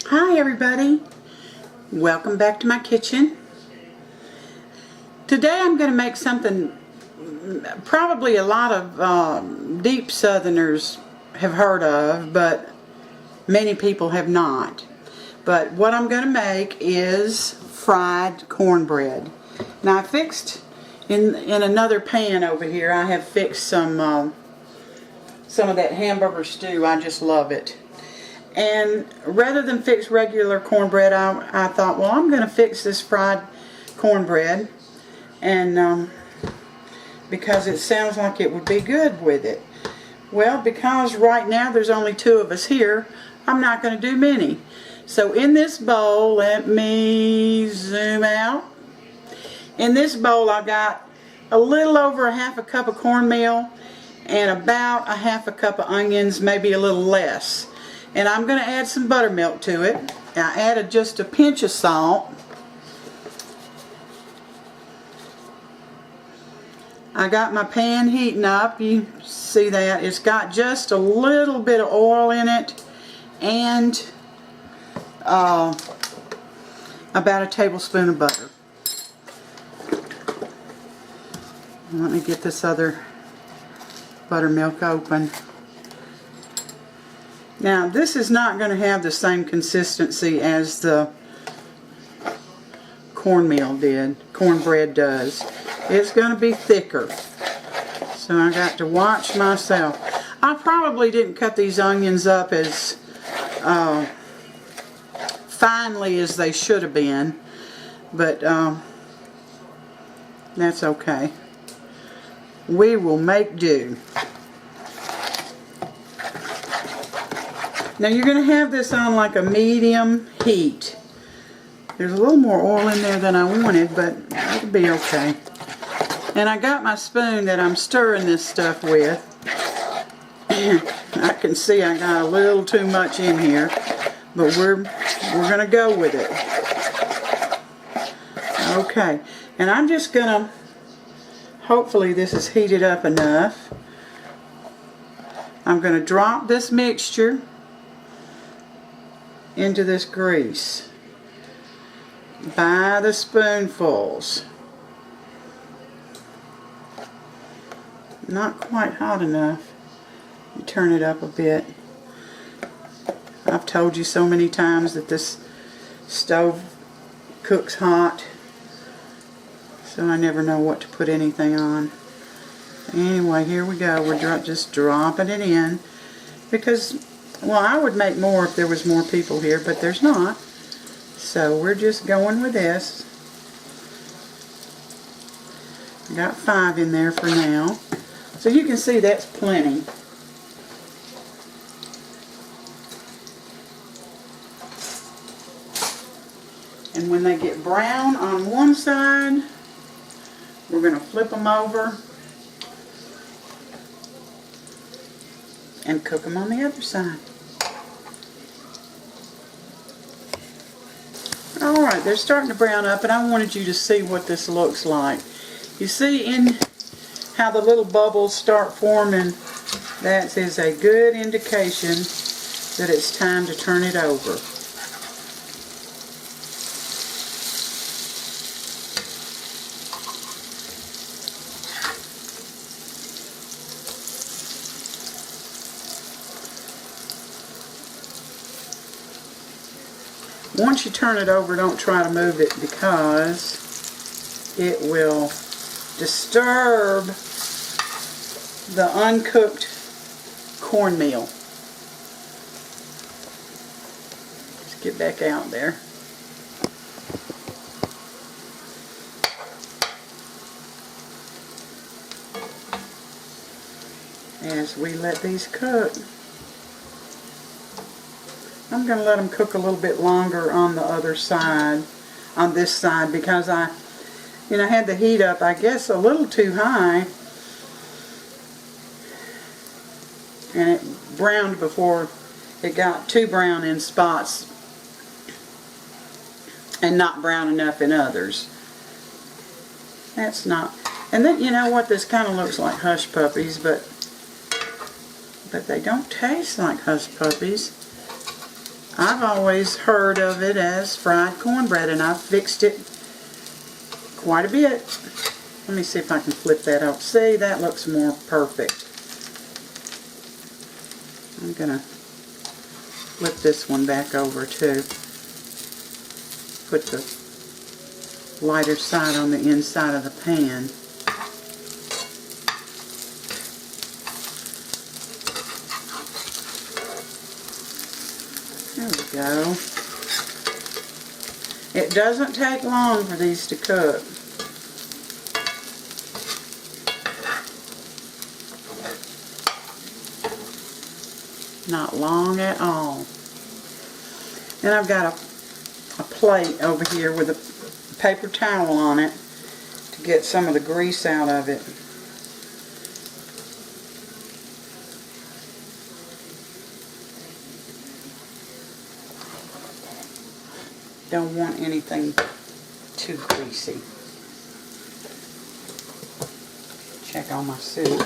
Hi everybody, welcome back to my kitchen. Today I'm going to make something probably a lot of deep southerners have heard of, but many people have not. But what I'm going to make is fried cornbread. Now I fixed in another pan over here, I have fixed some of that hamburger stew. I just love it. And rather than fix regular cornbread, I thought, well, I'm going to fix this fried cornbread, and because it sounds like it would be good with it. Well, because right now there's only two of us here, I'm not going to do many. So in this bowl, let me zoom out. In this bowl I got a little over a half a cup of cornmeal and about a half a cup of onions, maybe a little less. And I'm going to add some buttermilk to it. I added just a pinch of salt. I got my pan heating up. You see that? It's got just a little bit of oil in it and about a tablespoon of butter. Let me get this other buttermilk open. Now this is not going to have the same consistency as the cornbread does. It's going to be thicker. So I got to watch myself. I probably didn't cut these onions up as finely as they should have been, but that's okay. We will make do. Now you're going to have this on like a medium heat. There's a little more oil in there than I wanted, but it'll be okay. And I got my spoon that I'm stirring this stuff with. I can see I got a little too much in here, but we're going to go with it. Okay, and I'm just going to, hopefully this is heated up enough. I'm going to drop this mixture into this grease by the spoonfuls. Not quite hot enough. You turn it up a bit. I've told you so many times that this stove cooks hot, so I never know what to put anything on. Anyway, here we go. We're just dropping it in because, well, I would make more if there was more people here, but there's not. So we're just going with this. Got 5 in there for now. So you can see that's plenty. And when they get brown on one side, we're going to flip them over and cook them on the other side. Alright, they're starting to brown up, and I wanted you to see what this looks like. You see in how the little bubbles start forming? That is a good indication that it's time to turn it over. Once you turn it over, don't try to move it because it will disturb the uncooked cornmeal. Let's get back out there. As we let these cook. I'm going to let them cook a little bit longer on the other side, on this side, because I had the heat up, I guess, a little too high, and it browned before it got too brown in spots and not brown enough in others. That's not, and then you know what, this kind of looks like hush puppies, but they don't taste like hush puppies. I've always heard of it as fried cornbread, and I've fixed it quite a bit. Let me see if I can flip that up. See, that looks more perfect. I'm going to flip this one back over too. Put the lighter side on the inside of the pan. There we go. It doesn't take long for these to cook. Not long at all. And I've got a plate over here with a paper towel on it to get some of the grease out of it. Don't want anything too greasy. Check on my soup.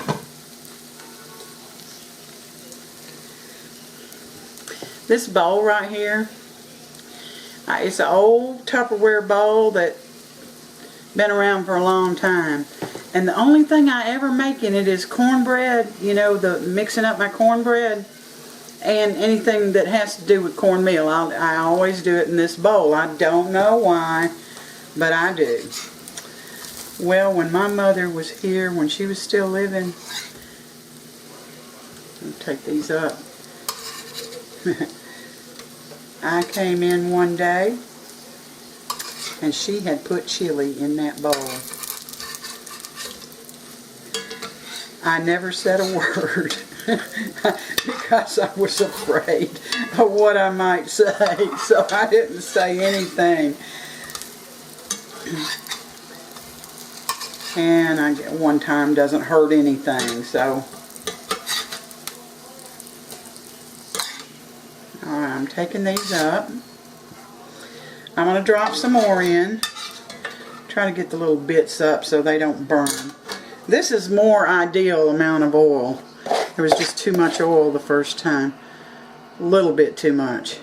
This bowl right here, it's an old Tupperware bowl that's been around for a long time. And the only thing I ever make in it is cornbread, you know, the mixing up my cornbread and anything that has to do with cornmeal. I always do it in this bowl. I don't know why, but I do. Well, when my mother was here, when she was still living, I'll take these up. I came in one day and she had put chili in that bowl. I never said a word because I was afraid of what I might say, so I didn't say anything. And one time doesn't hurt anything, so. Alright, I'm taking these up. I'm going to drop some more in. Try to get the little bits up so they don't burn. This is more ideal amount of oil. There was just too much oil the first time. A little bit too much.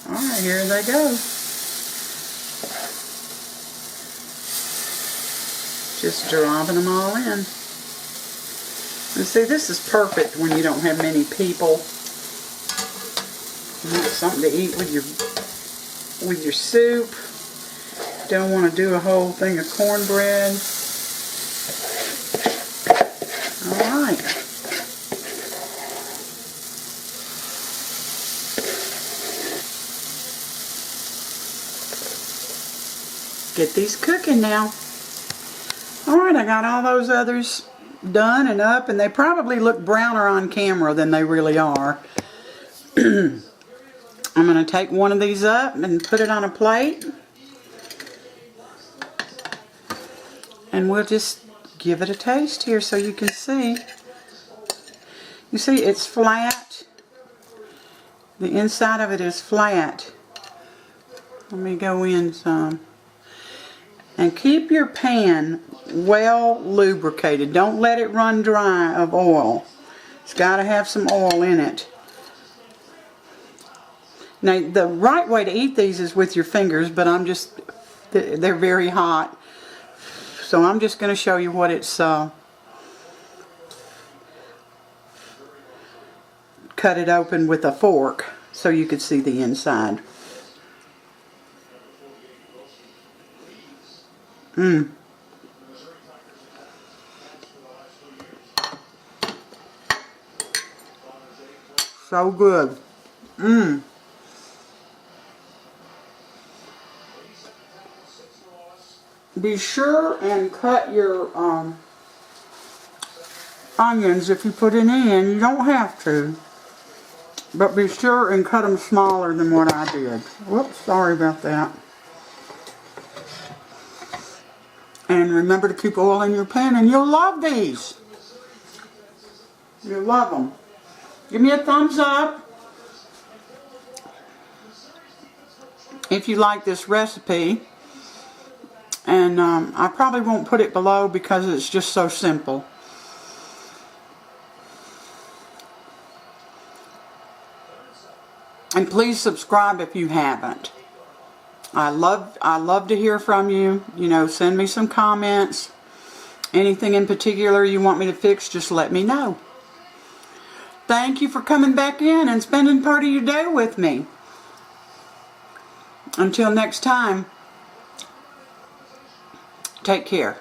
Alright, here they go. Just dropping them all in. And see, this is perfect when you don't have many people. You want something to eat with your soup. Don't want to do a whole thing of cornbread. Alright. Get these cooking now. Alright, I got all those others done and up, and they probably look browner on camera than they really are. I'm going to take one of these up and put it on a plate. And we'll just give it a taste here so you can see. You see, it's flat. The inside of it is flat. Let me go in some. And keep your pan well lubricated. Don't let it run dry of oil. It's got to have some oil in it. Now, the right way to eat these is with your fingers, but they're very hot. So I'm just going to show you what it's, cut it open with a fork so you could see the inside. So good. Be sure and cut your onions if you put it in. You don't have to. But be sure and cut them smaller than what I did. Whoops, sorry about that. And remember to keep oil in your pan, and you'll love these. You'll love them. Give me a thumbs up if you like this recipe. And I probably won't put it below because it's just so simple. And please subscribe if you haven't. I love to hear from you. You know, send me some comments. Anything in particular you want me to fix, just let me know. Thank you for coming back in and spending part of your day with me. Until next time, take care.